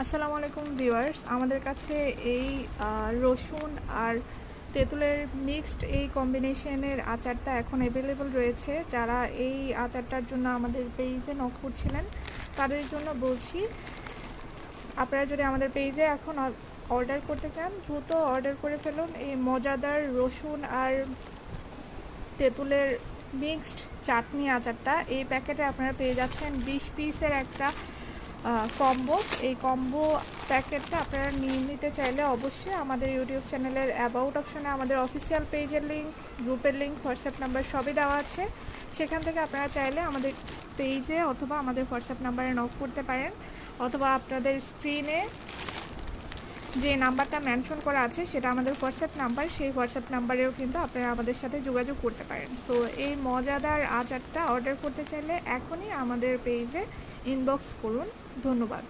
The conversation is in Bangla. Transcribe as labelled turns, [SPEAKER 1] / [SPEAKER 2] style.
[SPEAKER 1] আসসালামু আলাইকুম ভিউয়ার্স, আমাদের কাছে এই রসুন আর তেঁতুলের মিক্সড এই কম্বিনেশনের আচারটা এখন অ্যাভেলেবল রয়েছে। যারা এই আচারটার জন্য আমাদের পেজে নক করছিলেন তাদের জন্য বলছি, আপনারা যদি আমাদের পেজে এখন অর্ডার করতে চান দ্রুত অর্ডার করে ফেলুন। এই মজাদার রসুন আর তেঁতুলের মিক্সড চাটনি আচারটা এই প্যাকেটে আপনারা পেয়ে যাচ্ছেন 20 পিসের একটা কম্বো। এই কম্বো প্যাকেটটা আপনারা নিয়ে নিতে চাইলে অবশ্যই আমাদের ইউটিউব চ্যানেলের অ্যাবাউট অপশনে আমাদের অফিসিয়াল পেজের লিঙ্ক, গ্রুপের লিঙ্ক, হোয়াটসঅ্যাপ নাম্বার সবই দেওয়া আছে। সেখান থেকে আপনারা চাইলে আমাদের পেজে অথবা আমাদের হোয়াটসঅ্যাপ নাম্বারে নক করতে পারেন, অথবা আপনাদের স্ক্রিনে যে নাম্বারটা মেনশন করা আছে সেটা আমাদের হোয়াটসঅ্যাপ নাম্বার, সেই হোয়াটসঅ্যাপ নাম্বারেও কিন্তু আপনারা আমাদের সাথে যোগাযোগ করতে পারেন। সো এই মজাদার আচারটা অর্ডার করতে চাইলে এখনই আমাদের পেজে ইনবক্স করুন। ধন্যবাদ।